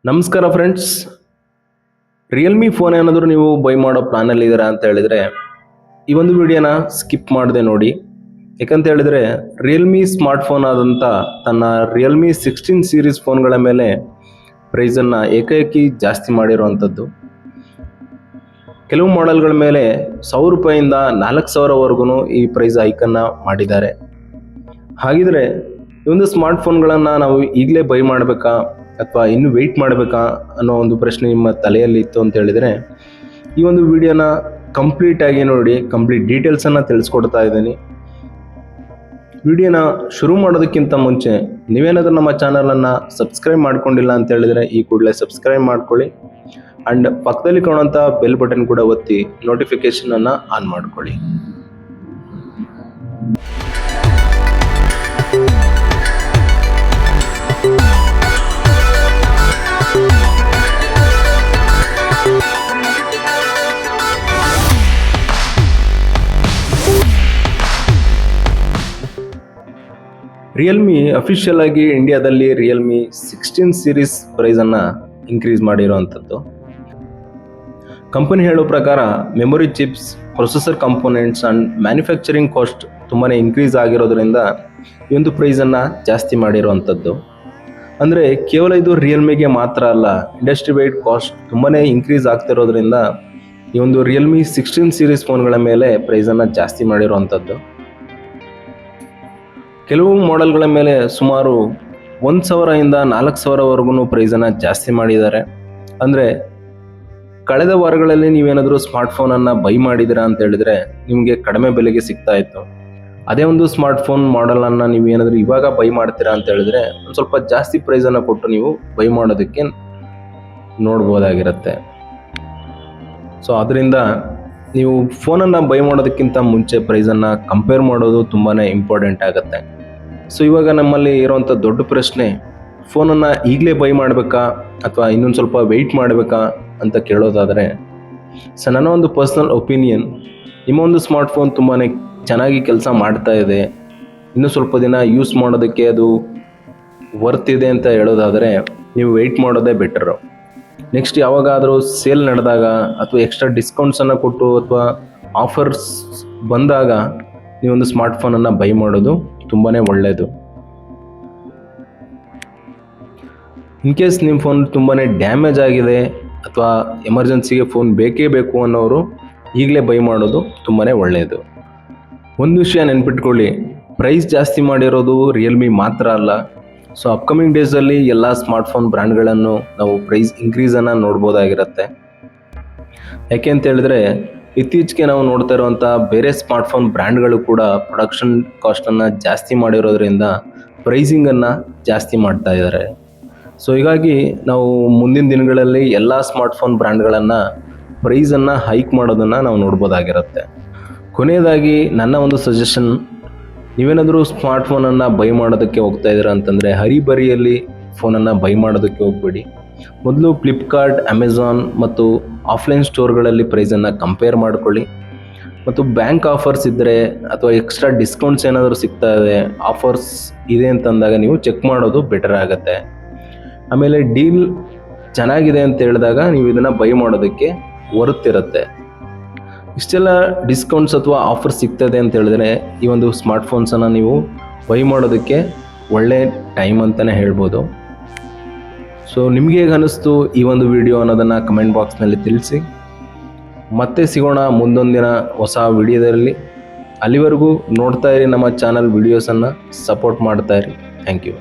ನಮಸ್ಕಾರ friends. Realme phone ಏನಾದರೂ ನೀವು ಬೈ ಮಾಡೋ ಪ್ಲಾನಲ್ಲಿ ಇದ್ದೀರಾ ಅಂತ ಹೇಳಿದರೆ ಈ ಒಂದು ವಿಡಿಯೋನ ಸ್ಕಿಪ್ ಮಾಡದೆ ನೋಡಿ. ಯಾಕಂತ ಹೇಳಿದರೆ ರಿಯಲ್ಮಿ ಸ್ಮಾರ್ಟ್ ಫೋನ್ ಆದಂಥ ತನ್ನ ರಿಯಲ್ಮಿ 16 ಸೀರೀಸ್ ಫೋನ್ಗಳ ಮೇಲೆ ಪ್ರೈಸನ್ನು ಏಕಾಏಕಿ ಜಾಸ್ತಿ ಮಾಡಿರುವಂಥದ್ದು. ಕೆಲವು ಮಾಡೆಲ್ಗಳ ಮೇಲೆ 1000 ರೂಪಾಯಿಂದ 4000ವರೆಗೂ ಈ ಪ್ರೈಸ್ ಹೈಕನ್ನು ಮಾಡಿದ್ದಾರೆ. ಹಾಗಿದ್ರೆ ಈ ಒಂದು ಸ್ಮಾರ್ಟ್ ಫೋನ್ಗಳನ್ನು ನಾವು ಈಗಲೇ ಬೈ ಮಾಡಬೇಕಾ ಅಥವಾ ಇನ್ನೂ ವೆಯ್ಟ್ ಮಾಡಬೇಕಾ ಅನ್ನೋ ಒಂದು ಪ್ರಶ್ನೆ ನಿಮ್ಮ ತಲೆಯಲ್ಲಿ ಇತ್ತು ಅಂತ ಹೇಳಿದರೆ ಈ ಒಂದು ವಿಡಿಯೋನ ಕಂಪ್ಲೀಟಾಗಿ ನೋಡಿ. ಕಂಪ್ಲೀಟ್ ಡೀಟೇಲ್ಸನ್ನು ತಿಳಿಸ್ಕೊಡ್ತಾ ಇದ್ದೀನಿ. ವಿಡಿಯೋನ ಶುರು ಮಾಡೋದಕ್ಕಿಂತ ಮುಂಚೆ ನೀವೇನಾದರೂ ನಮ್ಮ ಚಾನಲನ್ನು ಸಬ್ಸ್ಕ್ರೈಬ್ ಮಾಡ್ಕೊಂಡಿಲ್ಲ ಅಂತ ಹೇಳಿದರೆ ಈ ಕೂಡಲೇ ಸಬ್ಸ್ಕ್ರೈಬ್ ಮಾಡ್ಕೊಳ್ಳಿ. ಆ್ಯಂಡ್ ಪಕ್ಕದಲ್ಲಿ ಕಾಣುವಂಥ ಬೆಲ್ ಬಟನ್ ಕೂಡ ಒತ್ತಿ ನೋಟಿಫಿಕೇಷನನ್ನು ಆನ್ ಮಾಡ್ಕೊಳ್ಳಿ. ರಿಯಲ್ಮಿ ಅಫಿಷಿಯಲ್ ಆಗಿ ಇಂಡಿಯಾದಲ್ಲಿ ರಿಯಲ್ಮಿ 16 ಸೀರೀಸ್ ಪ್ರೈಸನ್ನು ಇನ್ಕ್ರೀಸ್ ಮಾಡಿರುವಂಥದ್ದು. ಕಂಪನಿ ಹೇಳೋ ಪ್ರಕಾರ memory chips, processor components and manufacturing cost ತುಂಬಾ ಇನ್ಕ್ರೀಸ್ ಆಗಿರೋದ್ರಿಂದ ಈ ಒಂದು ಪ್ರೈಸನ್ನು ಜಾಸ್ತಿ ಮಾಡಿರುವಂಥದ್ದು. ಅಂದರೆ ಕೇವಲ ಇದು ರಿಯಲ್ಮಿಗೆ ಮಾತ್ರ ಅಲ್ಲ, ಇಂಡಸ್ಟ್ರಿ ವೈಡ್ ಕಾಸ್ಟ್ ತುಂಬಾ ಇನ್ಕ್ರೀಸ್ ಆಗ್ತಿರೋದ್ರಿಂದ ಈ ಒಂದು ರಿಯಲ್ಮಿ 16 ಸೀರೀಸ್ ಫೋನ್ಗಳ ಮೇಲೆ ಪ್ರೈಸನ್ನು ಜಾಸ್ತಿ ಮಾಡಿರುವಂಥದ್ದು. ಕೆಲವು ಮಾಡೆಲ್ಗಳ ಮೇಲೆ ಸುಮಾರು 1000ರಿಂದ 4000ವರೆಗೂ ಪ್ರೈಸನ್ನು ಜಾಸ್ತಿ ಮಾಡಿದ್ದಾರೆ. ಅಂದರೆ ಕಳೆದ ವಾರಗಳಲ್ಲಿ ನೀವೇನಾದರೂ ಸ್ಮಾರ್ಟ್ಫೋನನ್ನು ಬೈ ಮಾಡಿದ್ದೀರಾ ಅಂತ ಹೇಳಿದರೆ ನಿಮಗೆ ಕಡಿಮೆ ಬೆಲೆಗೆ ಸಿಗ್ತಾ ಇತ್ತು. ಅದೇ ಒಂದು ಸ್ಮಾರ್ಟ್ಫೋನ್ ಮಾಡೆಲನ್ನು ನೀವು ಏನಾದರೂ ಇವಾಗ ಬೈ ಮಾಡ್ತೀರಾ ಅಂತ ಹೇಳಿದರೆ ಒಂದು ಸ್ವಲ್ಪ ಜಾಸ್ತಿ ಪ್ರೈಸನ್ನು ಕೊಟ್ಟು ನೀವು ಬೈ ಮಾಡೋದಕ್ಕೆ ನೋಡ್ಬೋದಾಗಿರುತ್ತೆ. ಸೊ ಅದರಿಂದ ನೀವು ಫೋನನ್ನು ಬೈ ಮಾಡೋದಕ್ಕಿಂತ ಮುಂಚೆ ಪ್ರೈಸನ್ನು ಕಂಪೇರ್ ಮಾಡೋದು ತುಂಬಾ ಇಂಪಾರ್ಟೆಂಟ್ ಆಗುತ್ತೆ. ಸೊ ಇವಾಗ ನಮ್ಮಲ್ಲಿ ಇರೋವಂಥ ದೊಡ್ಡ ಪ್ರಶ್ನೆ, ಫೋನನ್ನು ಈಗಲೇ ಬೈ ಮಾಡಬೇಕಾ ಅಥವಾ ಇನ್ನೊಂದು ಸ್ವಲ್ಪ ವೆಯ್ಟ್ ಮಾಡಬೇಕಾ ಅಂತ ಕೇಳೋದಾದರೆ, ಸೊ ನನ್ನ ಒಂದು ಪರ್ಸ್ನಲ್ ಒಪಿನಿಯನ್, ನಿಮ್ಮ ಒಂದು ಸ್ಮಾರ್ಟ್ಫೋನ್ ತುಂಬಾ ಚೆನ್ನಾಗಿ ಕೆಲಸ ಮಾಡ್ತಾ ಇದೆ, ಇನ್ನೂ ಸ್ವಲ್ಪ ದಿನ ಯೂಸ್ ಮಾಡೋದಕ್ಕೆ ಅದು ವರ್ತ್ ಇದೆ ಅಂತ ಹೇಳೋದಾದರೆ ನೀವು ವೆಯ್ಟ್ ಮಾಡೋದೇ ಬೆಟರು. ನೆಕ್ಸ್ಟ್ ಯಾವಾಗಾದರೂ ಸೇಲ್ ನಡೆದಾಗ ಅಥವಾ ಎಕ್ಸ್ಟ್ರಾ ಡಿಸ್ಕೌಂಟ್ಸನ್ನು ಕೊಟ್ಟು ಅಥವಾ ಆಫರ್ಸ್ ಬಂದಾಗ ನೀವೊಂದು ಸ್ಮಾರ್ಟ್ಫೋನನ್ನು ಬೈ ಮಾಡೋದು ತುಂಬಾ ಒಳ್ಳೆಯದು. ಇನ್ ಕೇಸ್ ನಿಮ್ಮ ಫೋನ್ ತುಂಬಾ ಡ್ಯಾಮೇಜ್ ಆಗಿದೆ ಅಥವಾ ಎಮರ್ಜೆನ್ಸಿಗೆ ಫೋನ್ ಬೇಕೇ ಬೇಕು ಅನ್ನೋರು ಈಗಲೇ ಬೈ ಮಾಡೋದು ತುಂಬಾ ಒಳ್ಳೆಯದು. ಒಂದು ವಿಷಯ ನೆನ್ಪಿಟ್ಕೊಳ್ಳಿ, ಪ್ರೈಸ್ ಜಾಸ್ತಿ ಮಾಡಿರೋದು ರಿಯಲ್ಮಿ ಮಾತ್ರ ಅಲ್ಲ. ಸೊ ಅಪ್ಕಮಿಂಗ್ ಡೇಸಲ್ಲಿ ಎಲ್ಲ ಸ್ಮಾರ್ಟ್ಫೋನ್ ಬ್ರ್ಯಾಂಡ್ಗಳನ್ನು ನಾವು ಪ್ರೈಸ್ ಇನ್ಕ್ರೀಸನ್ನು ನೋಡ್ಬೋದಾಗಿರುತ್ತೆ. ಯಾಕೆ ಅಂತ ಹೇಳಿದ್ರೆ ಇತ್ತೀಚೆಗೆ ನಾವು ನೋಡ್ತಾ ಇರುವಂಥ ಬೇರೆ ಸ್ಮಾರ್ಟ್ಫೋನ್ ಬ್ರ್ಯಾಂಡ್ಗಳು ಕೂಡ ಪ್ರೊಡಕ್ಷನ್ ಕಾಸ್ಟನ್ನು ಜಾಸ್ತಿ ಮಾಡಿರೋದ್ರಿಂದ ಪ್ರೈಸಿಂಗನ್ನು ಜಾಸ್ತಿ ಮಾಡ್ತಾ ಇದ್ದಾರೆ. ಸೊ ಹೀಗಾಗಿ ನಾವು ಮುಂದಿನ ದಿನಗಳಲ್ಲಿ ಎಲ್ಲ ಸ್ಮಾರ್ಟ್ಫೋನ್ ಬ್ರ್ಯಾಂಡ್ಗಳನ್ನು ಪ್ರೈಸನ್ನು ಹೈಕ್ ಮಾಡೋದನ್ನು ನಾವು ನೋಡ್ಬೋದಾಗಿರುತ್ತೆ. ಕೊನೆಯದಾಗಿ ನನ್ನ ಒಂದು ಸಜೆಷನ್, ನೀವೇನಾದರೂ ಸ್ಮಾರ್ಟ್ಫೋನನ್ನು ಬೈ ಮಾಡೋದಕ್ಕೆ ಹೋಗ್ತಾ ಇದ್ದೀರಾ ಅಂತಂದರೆ ಹರಿಬರಿಯಲ್ಲಿ ಫೋನನ್ನು ಬೈ ಮಾಡೋದಕ್ಕೆ ಹೋಗಬೇಡಿ. ಮೊದಲು ಫ್ಲಿಪ್ಕಾರ್ಟ್, ಅಮೆಝಾನ್ ಮತ್ತು ಆಫ್ಲೈನ್ ಸ್ಟೋರ್ಗಳಲ್ಲಿ ಪ್ರೈಸನ್ನು ಕಂಪೇರ್ ಮಾಡ್ಕೊಳ್ಳಿ. ಮತ್ತು ಬ್ಯಾಂಕ್ ಆಫರ್ಸ್ ಇದ್ದರೆ ಅಥವಾ ಎಕ್ಸ್ಟ್ರಾ ಡಿಸ್ಕೌಂಟ್ಸ್ ಏನಾದರೂ ಸಿಗ್ತಾ ಇದೆ, ಆಫರ್ಸ್ ಇದೆ ಅಂತಂದಾಗ ನೀವು ಚೆಕ್ ಮಾಡೋದು ಬೆಟರ್ ಆಗುತ್ತೆ. ಆಮೇಲೆ ಡೀಲ್ ಚೆನ್ನಾಗಿದೆ ಅಂತ ಹೇಳಿದಾಗ ನೀವು ಇದನ್ನು ಬೈ ಮಾಡೋದಕ್ಕೆ ಹೊರತಿರುತ್ತೆ. ಇಷ್ಟೆಲ್ಲ ಡಿಸ್ಕೌಂಟ್ಸ್ ಅಥವಾ ಆಫರ್ ಸಿಗ್ತದೆ ಅಂತ ಹೇಳಿದ್ರೆ ಈ ಒಂದು ಸ್ಮಾರ್ಟ್ಫೋನ್ಸನ್ನು ನೀವು ಬೈ ಮಾಡೋದಕ್ಕೆ ಒಳ್ಳೆ ಟೈಮ್ ಅಂತಲೇ ಹೇಳ್ಬೋದು. ಸೊ ನಿಮಗೆ ಹೇಗೆ ಅನ್ನಿಸ್ತು ಈ ಒಂದು ವಿಡಿಯೋ ಅನ್ನೋದನ್ನು ಕಮೆಂಟ್ ಬಾಕ್ಸ್ನಲ್ಲಿ ತಿಳಿಸಿ. ಮತ್ತೆ ಸಿಗೋಣ ಮುಂದೊಂದಿನ ಹೊಸ ವಿಡಿಯೋದಲ್ಲಿ. ಅಲ್ಲಿವರೆಗೂ ನೋಡ್ತಾ ಇರಿ ನಮ್ಮ ಚಾನಲ್ ವಿಡಿಯೋಸನ್ನು, ಸಪೋರ್ಟ್ ಮಾಡ್ತಾ ಇರಿ. Thank you.